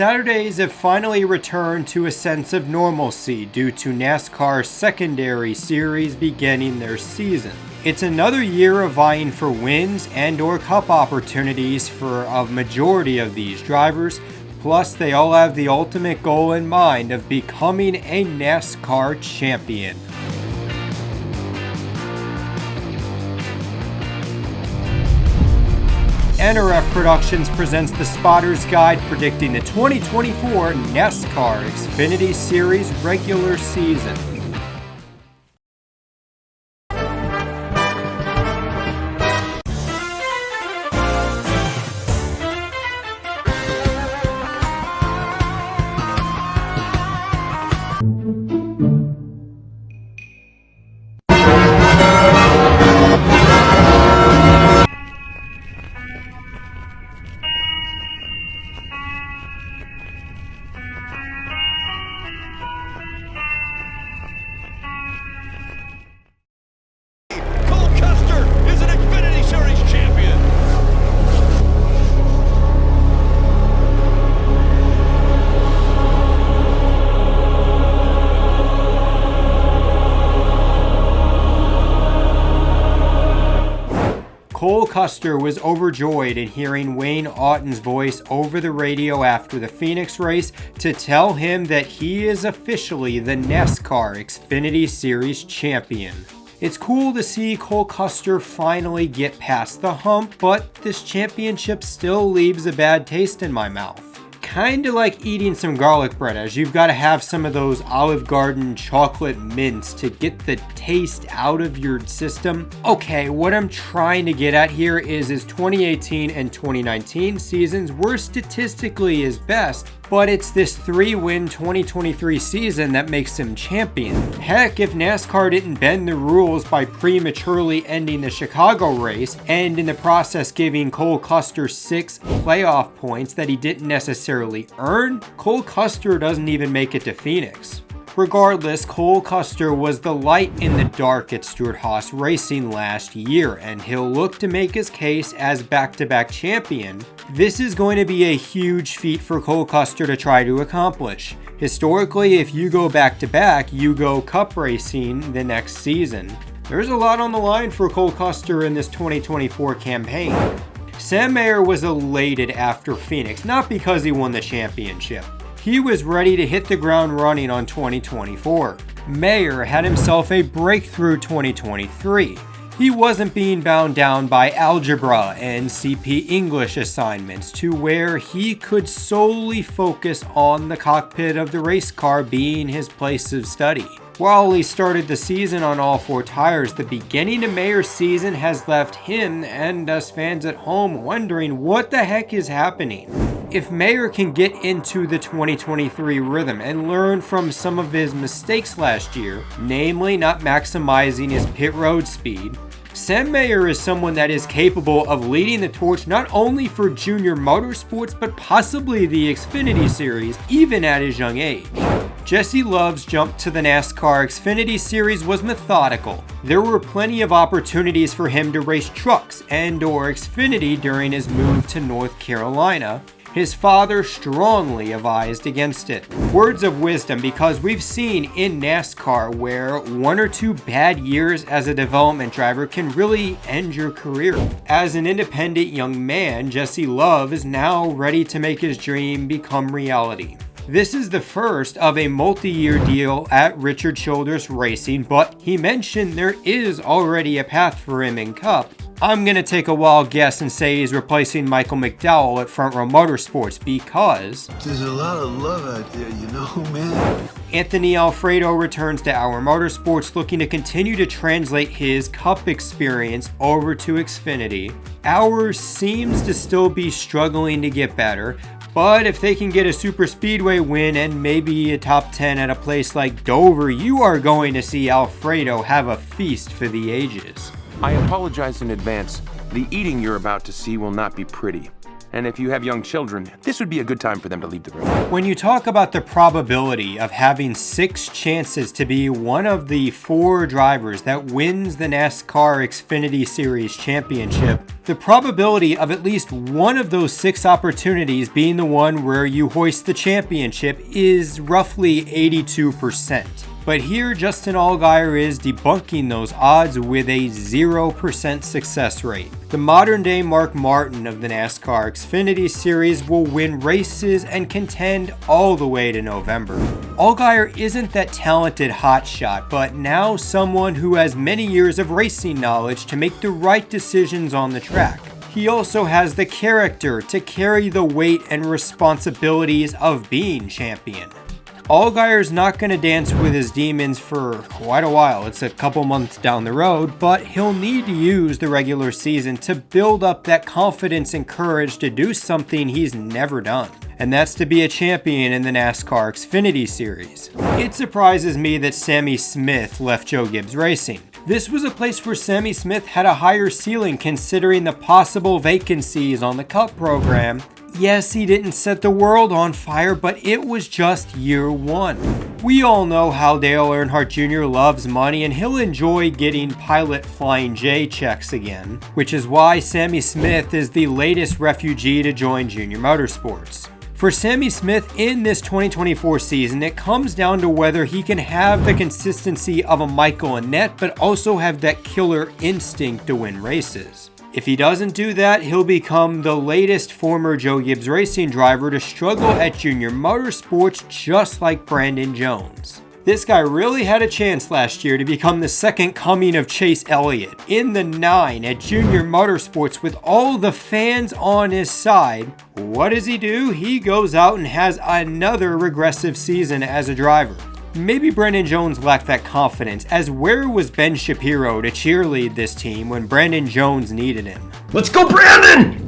Saturdays have finally returned to a sense of normalcy due to NASCAR Secondary Series beginning their season. It's another year of vying for wins and/or cup opportunities for a majority of these drivers, plus they all have the ultimate goal in mind of becoming a NASCAR champion. NRF Productions presents the Spotter's Guide predicting the 2024 NASCAR Xfinity Series Regular Season. Cole Custer was overjoyed in hearing Wayne Auten's voice over the radio after the Phoenix race to tell him that he is officially the NASCAR Xfinity Series champion. It's cool to see Cole Custer finally get past the hump, but this championship still leaves a bad taste in my mouth. Kinda like eating some garlic bread, as you've got to have some of those Olive Garden chocolate mints to get the taste out of your system. Okay, what I'm trying to get at here is his 2018 and 2019 seasons were statistically his best, but it's this 3-win 2023 season that makes him champion. Heck, if NASCAR didn't bend the rules by prematurely ending the Chicago race and in the process giving Cole Custer 6 playoff points that he didn't necessarily earn, Cole Custer doesn't even make it to Phoenix. Regardless, Cole Custer was the light in the dark at Stewart-Haas Racing last year, and he'll look to make his case as back-to-back champion. This is going to be a huge feat for Cole Custer to try to accomplish. Historically, if you go back-to-back, you go Cup racing the next season. There's a lot on the line for Cole Custer in this 2024 campaign. Sam Mayer was elated after Phoenix, not because he won the championship. He was ready to hit the ground running on 2024. Mayer had himself a breakthrough 2023. He wasn't being bound down by algebra and CP English assignments to where he could solely focus on the cockpit of the race car being his place of study. While he started the season on all 4 tires, the beginning of Mayer's season has left him and us fans at home wondering what the heck is happening. If Mayer can get into the 2023 rhythm and learn from some of his mistakes last year, namely not maximizing his pit road speed, Sam Mayer is someone that is capable of leading the torch not only for junior motorsports but possibly the Xfinity Series even at his young age. Jesse Love's jump to the NASCAR Xfinity Series was methodical. There were plenty of opportunities for him to race trucks and/or Xfinity during his move to North Carolina. His father strongly advised against it. Words of wisdom, because we've seen in NASCAR where 1 or 2 bad years as a development driver can really end your career. As an independent young man, Jesse Love is now ready to make his dream become reality. This is the first of a multi-year deal at Richard Childress Racing, but he mentioned there is already a path for him in Cup. I'm going to take a wild guess and say he's replacing Michael McDowell at Front Row Motorsports because there's a lot of love out there, you know, man. Anthony Alfredo returns to Our Motorsports looking to continue to translate his Cup experience over to Xfinity. Our seems to still be struggling to get better, but if they can get a super speedway win and maybe a top 10 at a place like Dover, you are going to see Alfredo have a feast for the ages. I apologize in advance. The eating you're about to see will not be pretty. And if you have young children, this would be a good time for them to leave the room. When you talk about the probability of having 6 chances to be one of the 4 drivers that wins the NASCAR Xfinity Series Championship, the probability of at least one of those 6 opportunities being the one where you hoist the championship is roughly 82%. But here, Justin Allgaier is debunking those odds with a 0% success rate. The modern-day Mark Martin of the NASCAR Xfinity Series will win races and contend all the way to November. Allgaier isn't that talented hotshot, but now someone who has many years of racing knowledge to make the right decisions on the track. He also has the character to carry the weight and responsibilities of being champion. Allgaier's not going to dance with his demons for quite a while. It's a couple months down the road, but he'll need to use the regular season to build up that confidence and courage to do something he's never done. And that's to be a champion in the NASCAR Xfinity Series. It surprises me that Sammy Smith left Joe Gibbs Racing. This was a place where Sammy Smith had a higher ceiling considering the possible vacancies on the Cup program. Yes, he didn't set the world on fire, but it was just year 1. We all know how Dale Earnhardt Jr. loves money and he'll enjoy getting pilot Flying J checks again, which is why Sammy Smith is the latest refugee to join Junior Motorsports. For Sammy Smith in this 2024 season, it comes down to whether he can have the consistency of a Michael Annett, but also have that killer instinct to win races. If he doesn't do that, he'll become the latest former Joe Gibbs Racing driver to struggle at Junior Motorsports just like Brandon Jones. This guy really had a chance last year to become the second coming of Chase Elliott in the 9 at Junior Motorsports with all the fans on his side. What does he do? He goes out and has another regressive season as a driver. Maybe Brandon Jones lacked that confidence, as where was Ben Shapiro to cheerlead this team when Brandon Jones needed him? Let's go, Brandon!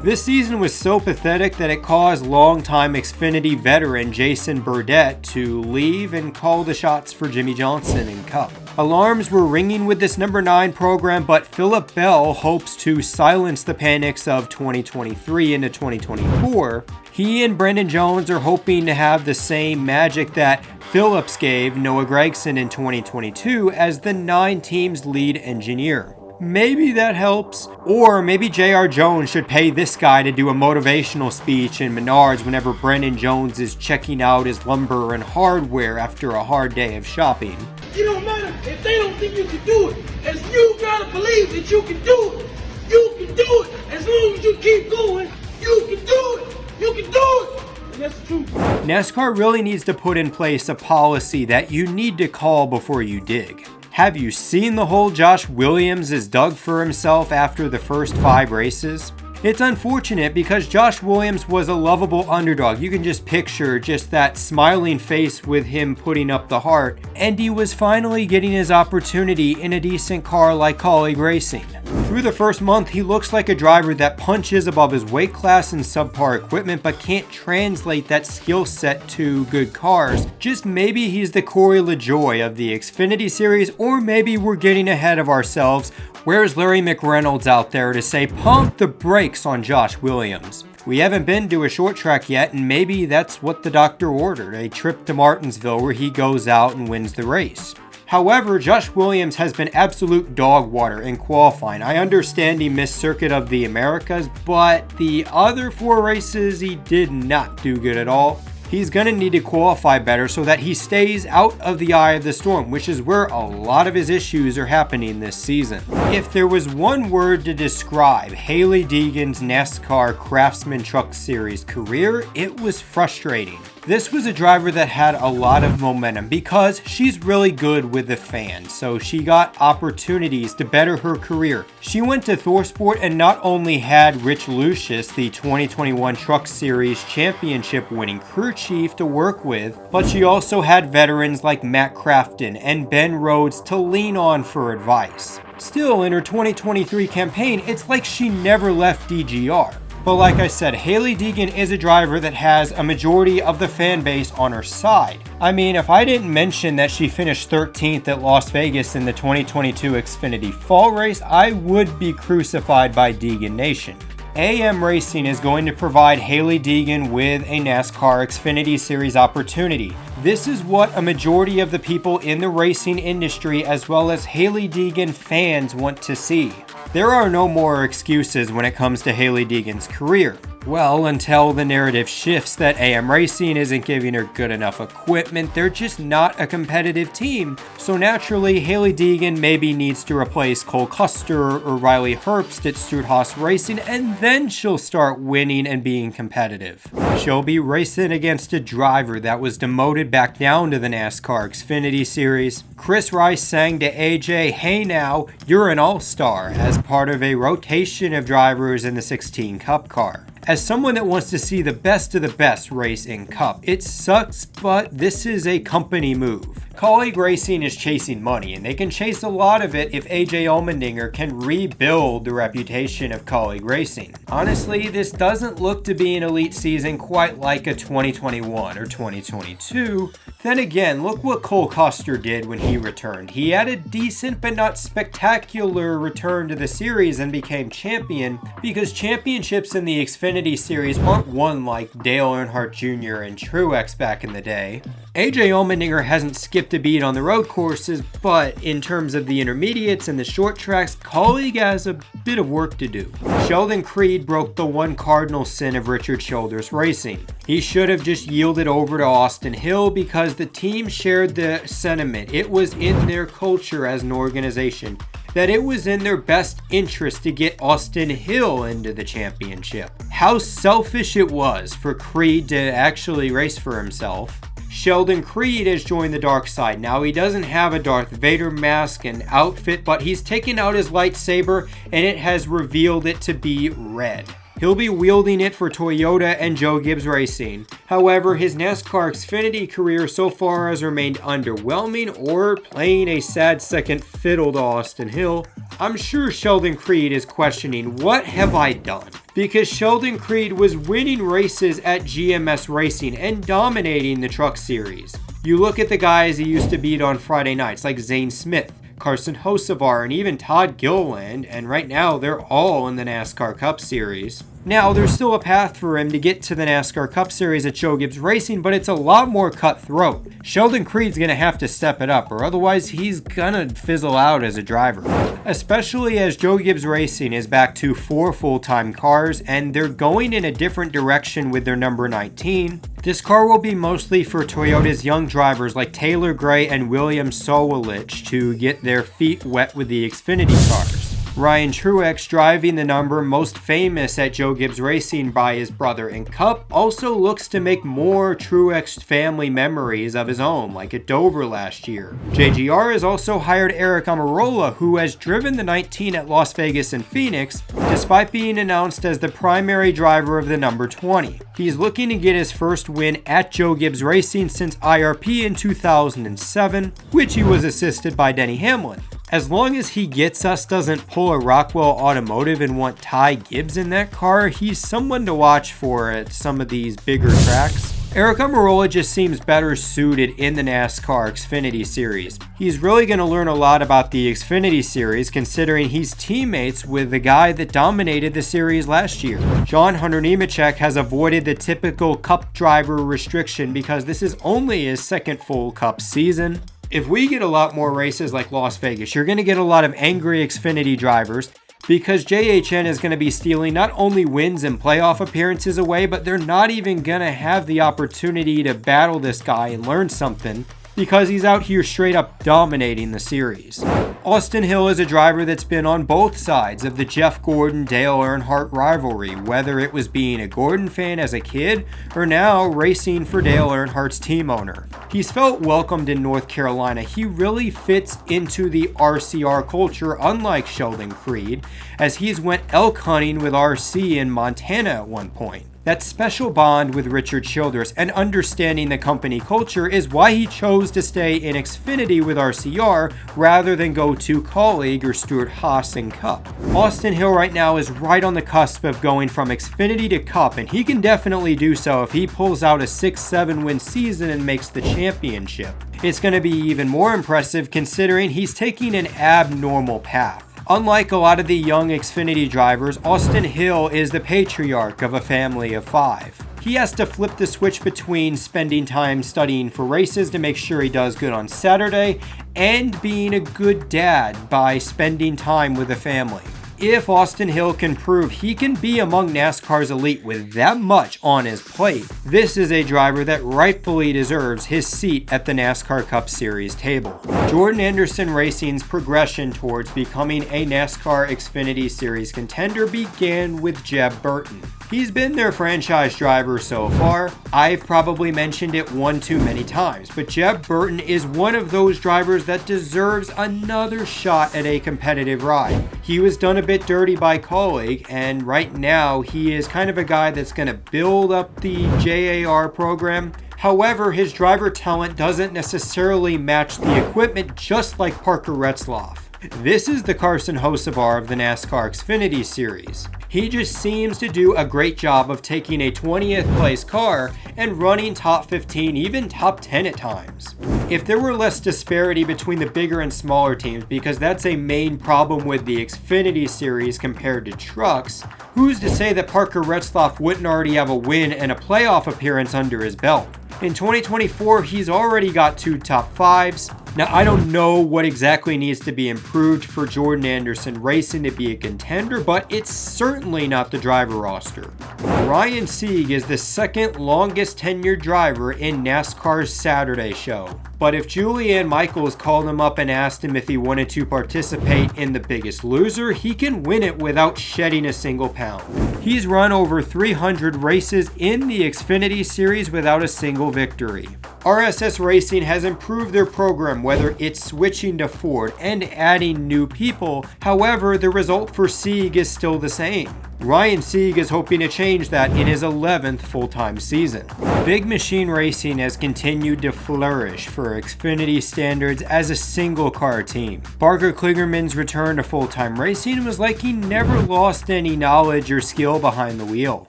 This season was so pathetic that it caused longtime Xfinity veteran Jason Burdett to leave and call the shots for Jimmy Johnson in Cup. Alarms were ringing with this number 9 program, but Philip Bell hopes to silence the panics of 2023 into 2024. He and Brandon Jones are hoping to have the same magic that Phillips gave Noah Gragson in 2022 as the 9 team's lead engineer. Maybe that helps. Or maybe J.R. Jones should pay this guy to do a motivational speech in Menards whenever Brandon Jones is checking out his lumber and hardware after a hard day of shopping. It don't matter if they don't think you can do it. As you gotta believe that you can do it. You can do it. As long as you keep going, you can do it. You can do it. And that's the truth. NASCAR really needs to put in place a policy that you need to call before you dig. Have you seen the hole Josh Williams has dug for himself after the first 5 races? It's unfortunate because Josh Williams was a lovable underdog. You can just picture just that smiling face with him putting up the heart, and he was finally getting his opportunity in a decent car like Colleague Racing. Through the first month, he looks like a driver that punches above his weight class in subpar equipment but can't translate that skill set to good cars. Just maybe he's the Corey LaJoie of the Xfinity Series, or maybe we're getting ahead of ourselves. Where's Larry McReynolds out there to say pump the brakes on Josh Williams? We haven't been to a short track yet, and maybe that's what the doctor ordered, a trip to Martinsville where he goes out and wins the race. However, Josh Williams has been absolute dog water in qualifying. I understand he missed Circuit of the Americas, but the other 4 races he did not do good at all. He's going to need to qualify better so that he stays out of the eye of the storm, which is where a lot of his issues are happening this season. If there was one word to describe Hailie Deegan's NASCAR Craftsman Truck Series career, it was frustrating. This was a driver that had a lot of momentum because she's really good with the fans, so she got opportunities to better her career. She went to ThorSport and not only had Rich Lucius, the 2021 Truck Series Championship winning crew chief, to work with, but she also had veterans like Matt Crafton and Ben Rhodes to lean on for advice. Still, in her 2023 campaign, it's like she never left DGR. But like I said, Hailie Deegan is a driver that has a majority of the fan base on her side. I mean, if I didn't mention that she finished 13th at Las Vegas in the 2022 Xfinity Fall Race, I would be crucified by Degan Nation. AM Racing is going to provide Hailie Deegan with a NASCAR Xfinity Series opportunity. This is what a majority of the people in the racing industry as well as Hailie Deegan fans want to see. There are no more excuses when it comes to Hailie Deegan's career. Well, until the narrative shifts that AM Racing isn't giving her good enough equipment, they're just not a competitive team. So naturally, Hailie Deegan maybe needs to replace Cole Custer or Riley Herbst at Stewart-Haas Racing, and then she'll start winning and being competitive. She'll be racing against a driver that was demoted back down to the NASCAR Xfinity Series. Chris Rice sang to AJ, "Hey now, you're an all-star," as part of a rotation of drivers in the 16 Cup car. As someone that wants to see the best of the best race in Cup, it sucks, but this is a company move. Colleague Racing is chasing money, and they can chase a lot of it if Aj Allmendinger can rebuild the reputation of Colleague Racing. Honestly, this doesn't look to be an elite season quite like a 2021 or 2022. Then again, look what Cole Custer did when he returned. He had a decent but not spectacular return to the series and became champion, because championships in the Xfinity Series aren't won like Dale Earnhardt Jr. and Truex back in the day. Aj Allmendinger hasn't skipped a beat on the road courses, but in terms of the intermediates and the short tracks, Colleague has a bit of work to do. Sheldon Creed broke the one cardinal sin of Richard Childress Racing. He should have just yielded over to Austin Hill because the team shared the sentiment. It was in their culture as an organization that it was in their best interest to get Austin Hill into the championship. How selfish it was for Creed to actually race for himself. Sheldon Creed has joined the dark side. Now, he doesn't have a Darth Vader mask and outfit, but he's taken out his lightsaber and it has revealed it to be red. He'll be wielding it for Toyota and Joe Gibbs Racing. However, his NASCAR Xfinity career so far has remained underwhelming or playing a sad second fiddle to Austin Hill. I'm sure Sheldon Creed is questioning, what have I done? Because Sheldon Creed was winning races at GMS Racing and dominating the Truck Series. You look at the guys he used to beat on Friday nights like Zane Smith, Carson Hocevar, and even Todd Gilliland, and right now they're all in the NASCAR Cup Series. Now, there's still a path for him to get to the NASCAR Cup Series at Joe Gibbs Racing, but it's a lot more cutthroat. Sheldon Creed's going to have to step it up, or otherwise he's going to fizzle out as a driver. Especially as Joe Gibbs Racing is back to 4 full-time cars, and they're going in a different direction with their number 19. This car will be mostly for Toyota's young drivers like Taylor Gray and William Sowalich to get their feet wet with the Xfinity cars. Ryan Truex, driving the number most famous at Joe Gibbs Racing by his brother in Cup, also looks to make more Truex family memories of his own, like at Dover last year. JGR has also hired Aric Almirola, who has driven the 19 at Las Vegas and Phoenix, despite being announced as the primary driver of the number 20. He's looking to get his first win at Joe Gibbs Racing since IRP in 2007, which he was assisted by Denny Hamlin. As long as he gets us doesn't pull a Rockwell Automotive and want Ty Gibbs in that car, he's someone to watch for at some of these bigger tracks. Aric Almirola just seems better suited in the NASCAR Xfinity Series. He's really going to learn a lot about the Xfinity Series considering he's teammates with the guy that dominated the series last year. John Hunter Nemechek has avoided the typical Cup driver restriction because this is only his second full Cup season. If we get a lot more races like Las Vegas, you're going to get a lot of angry Xfinity drivers because JHN is going to be stealing not only wins and playoff appearances away, but they're not even going to have the opportunity to battle this guy and learn something because he's out here straight up dominating the series. Austin Hill is a driver that's been on both sides of the Jeff Gordon-Dale Earnhardt rivalry, whether it was being a Gordon fan as a kid or now racing for Dale Earnhardt's team owner. He's felt welcomed in North Carolina. He really fits into the RCR culture, unlike Sheldon Creed, as he's went elk hunting with RC in Montana at one point. That special bond with Richard Childress and understanding the company culture is why he chose to stay in Xfinity with RCR rather than go to Colleague or Stewart Haas in Cup. Austin Hill right now is right on the cusp of going from Xfinity to Cup, and he can definitely do so if he pulls out a 6-7 win season and makes the championship. It's going to be even more impressive considering he's taking an abnormal path. Unlike a lot of the young Xfinity drivers, Austin Hill is the patriarch of a family of 5. He has to flip the switch between spending time studying for races to make sure he does good on Saturday and being a good dad by spending time with the family. If Austin Hill can prove he can be among NASCAR's elite with that much on his plate, this is a driver that rightfully deserves his seat at the NASCAR Cup Series table. Jordan Anderson Racing's progression towards becoming a NASCAR Xfinity Series contender began with Jeb Burton. He's been their franchise driver so far. I've probably mentioned it one too many times, but Jeb Burton is one of those drivers that deserves another shot at a competitive ride. He was done a bit dirty by Colleague, and right now he is kind of a guy that's going to build up the JAR program. However, his driver talent doesn't necessarily match the equipment, just like Parker Retzlaff. This is the Carson Hocevar of the NASCAR Xfinity Series. He just seems to do a great job of taking a 20th place car and running top 15, even top 10 at times. If there were less disparity between the bigger and smaller teams, because that's a main problem with the Xfinity Series compared to trucks, who's to say that Parker Retzlaff wouldn't already have a win and a playoff appearance under his belt? In 2024, he's already got 2 top 5s. Now, I don't know what exactly needs to be improved for Jordan Anderson Racing to be a contender, but it's certainly not the driver roster. Ryan Sieg is the second longest tenured driver in NASCAR's Saturday show. But if Julianne Michaels called him up and asked him if he wanted to participate in The Biggest Loser, he can win it without shedding a single pound. He's run over 300 races in the Xfinity Series without a single victory. RSS Racing has improved their program, whether it's switching to Ford and adding new people. However, the result for Sieg is still the same. Ryan Sieg is hoping to change that in his 11th full-time season. Big Machine Racing has continued to flourish for Xfinity standards as a single-car team. Parker Kligerman's return to full-time racing was like he never lost any knowledge or skill behind the wheel.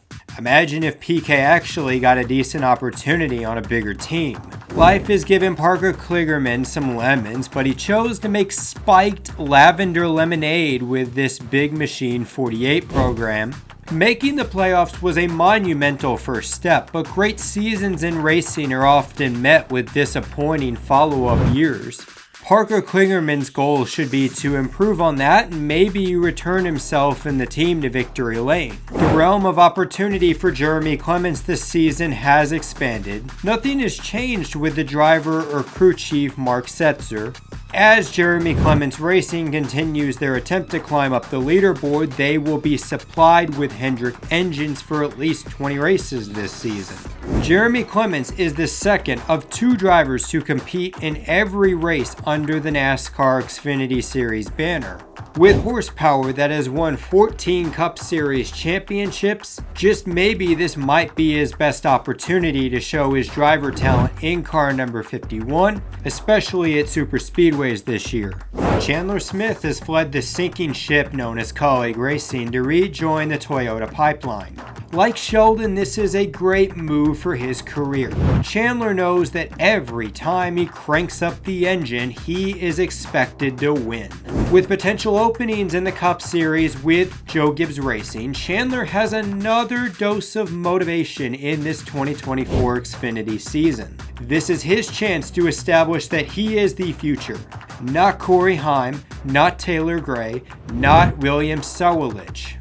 Imagine if PK actually got a decent opportunity on a bigger team. Life has given Parker Kligerman some lemons, but he chose to make spiked lavender lemonade with this Big Machine 48 program. Making the playoffs was a monumental first step, but great seasons in racing are often met with disappointing follow-up years. Parker Kligerman's goal should be to improve on that and maybe return himself and the team to victory lane. The realm of opportunity for Jeremy Clemens this season has expanded. Nothing has changed with the driver or crew chief Mark Setzer. As Jeremy Clemens Racing continues their attempt to climb up the leaderboard, they will be supplied with Hendrick engines for at least 20 races this season. Jeremy Clemens is the second of 2 drivers to compete in every race under the NASCAR Xfinity Series banner. With horsepower that has won 14 Cup Series championships, just maybe this might be his best opportunity to show his driver talent in car number 51, especially at super speedways this year. Chandler Smith has fled the sinking ship known as Colleague Racing to rejoin the Toyota pipeline. Like Sheldon, this is a great move for his career. Chandler knows that every time he cranks up the engine, he is expected to win. With potential openings in the Cup Series with Gibbs Racing, Chandler has another dose of motivation in this 2024 Xfinity season. This is his chance to establish that he is the future. Not Corey Heim, not Taylor Gray, not William Sowalich.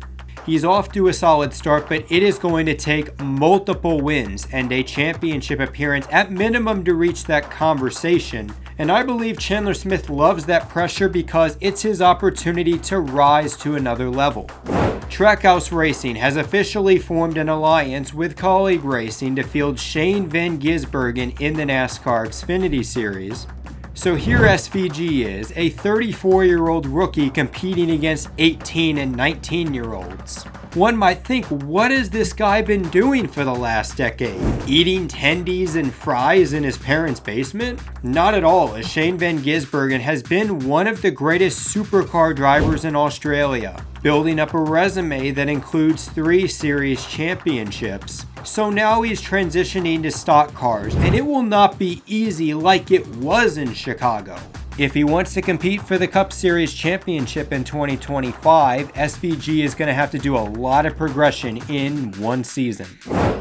He's off to a solid start, but it is going to take multiple wins and a championship appearance at minimum to reach that conversation. And I believe Chandler Smith loves that pressure because it's his opportunity to rise to another level. Trackhouse Racing has officially formed an alliance with Colleague Racing to field Shane Van Gisbergen in the NASCAR Xfinity Series. So here SVG is, a 34-year-old rookie competing against 18 and 19-year-olds. One might think, what has this guy been doing for the last decade? Eating tendies and fries in his parents' basement? Not at all, as Shane van Gisbergen has been one of the greatest supercar drivers in Australia, building up a resume that includes 3 series championships. So now he's transitioning to stock cars, and it will not be easy like it was in Chicago. If he wants to compete for the Cup Series Championship in 2025, SVG is going to have to do a lot of progression in one season.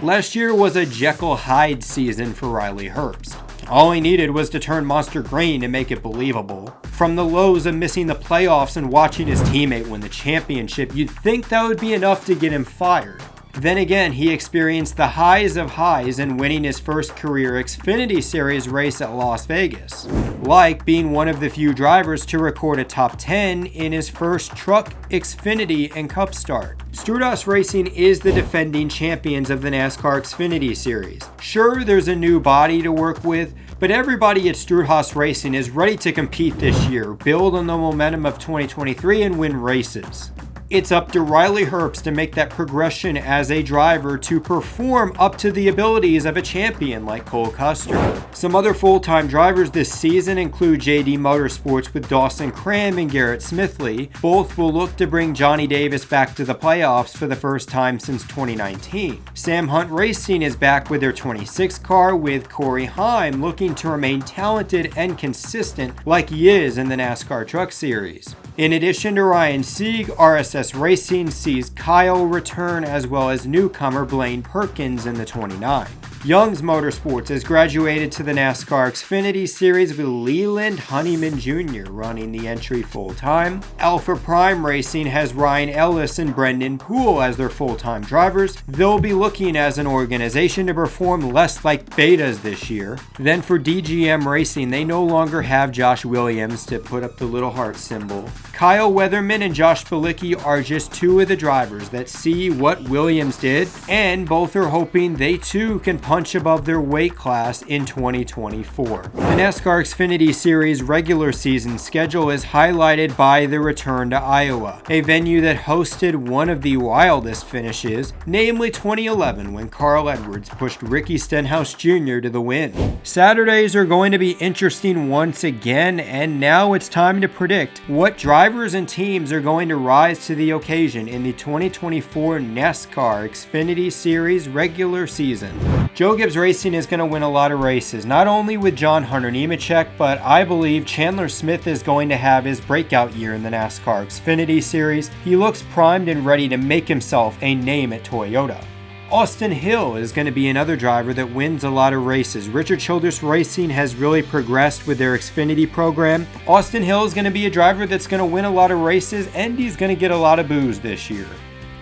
Last year was a Jekyll Hyde season for Riley Herbst. All he needed was to turn monster green to make it believable. From the lows of missing the playoffs and watching his teammate win the championship, you'd think that would be enough to get him fired. Then again, he experienced the highs of highs in winning his first career Xfinity Series race at Las Vegas, like being one of the few drivers to record a top 10 in his first truck Xfinity and Cup start. Stewart-Haas Racing is the defending champions of the NASCAR Xfinity Series. Sure, there's a new body to work with, but everybody at Stewart-Haas Racing is ready to compete this year, build on the momentum of 2023 and win races. It's up to Riley Herbst to make that progression as a driver to perform up to the abilities of a champion like Cole Custer. Some other full-time drivers this season include JD Motorsports with Dawson Cram and Garrett Smithley. Both will look to bring Johnny Davis back to the playoffs for the first time since 2019. Sam Hunt Racing is back with their 26 car with Corey Heim looking to remain talented and consistent like he is in the NASCAR Truck Series. In addition to Ryan Sieg, RSS Racing sees Kyle return as well as newcomer Blaine Perkins in the 29. Young's Motorsports has graduated to the NASCAR Xfinity Series with Leland Honeyman Jr. running the entry full-time. Alpha Prime Racing has Ryan Ellis and Brendan Poole as their full-time drivers. They'll be looking as an organization to perform less like betas this year. Then for DGM Racing, they no longer have Josh Williams to put up the little heart symbol. Kyle Weatherman and Josh Bilicki are just 2 of the drivers that see what Williams did, and both are hoping they too can punch above their weight class in 2024. The NASCAR Xfinity Series regular season schedule is highlighted by the return to Iowa, a venue that hosted one of the wildest finishes, namely 2011 when Carl Edwards pushed Ricky Stenhouse Jr. to the win. Saturdays are going to be interesting once again, and now it's time to predict what drivers and teams are going to rise to the occasion in the 2024 NASCAR Xfinity Series regular season. Joe Gibbs Racing is going to win a lot of races, not only with John Hunter Nemechek, but I believe Chandler Smith is going to have his breakout year in the NASCAR Xfinity Series. He looks primed and ready to make himself a name at Toyota. Austin Hill is going to be another driver that wins a lot of races. Richard Childress Racing has really progressed with their Xfinity program. Austin Hill is going to be a driver that's going to win a lot of races, and he's going to get a lot of boos this year.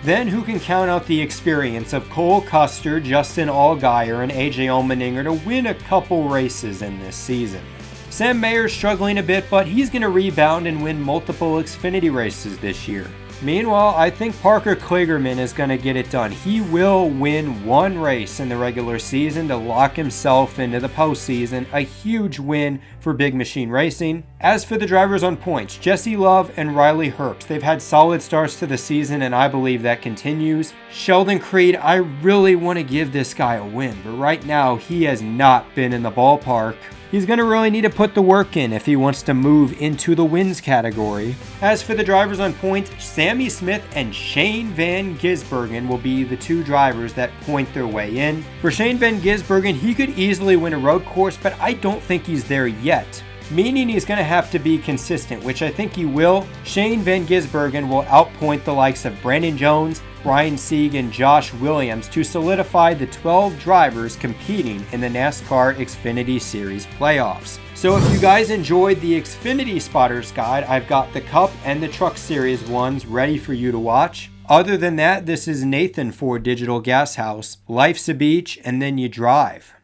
Then who can count out the experience of Cole Custer, Justin Allgaier, and Aj Allmendinger to win a couple races in this season? Sam Mayer's struggling a bit, but he's going to rebound and win multiple Xfinity races this year. Meanwhile, I think Parker Kligerman is going to get it done. He will win one race in the regular season to lock himself into the postseason, a huge win for Big Machine Racing. As for the drivers on points, Jesse Love and Riley Herbst, they've had solid starts to the season, and I believe that continues. Sheldon Creed, I really want to give this guy a win, but right now he has not been in the ballpark. He's going to really need to put the work in if he wants to move into the wins category. As for the drivers on points, Sammy Smith and Shane van Gisbergen will be the 2 drivers that point their way in. For Shane van Gisbergen, he could easily win a road course, but I don't think he's there yet. Meaning he's going to have to be consistent, which I think he will. Shane van Gisbergen will outpoint the likes of Brandon Jones, Ryan Sieg, and Josh Williams to solidify the 12 drivers competing in the NASCAR Xfinity Series playoffs. So if you guys enjoyed the Xfinity Spotters Guide, I've got the Cup and the Truck Series ones ready for you to watch. Other than that, this is Nathan for Digital Gas House. Life's a beach, and then you drive.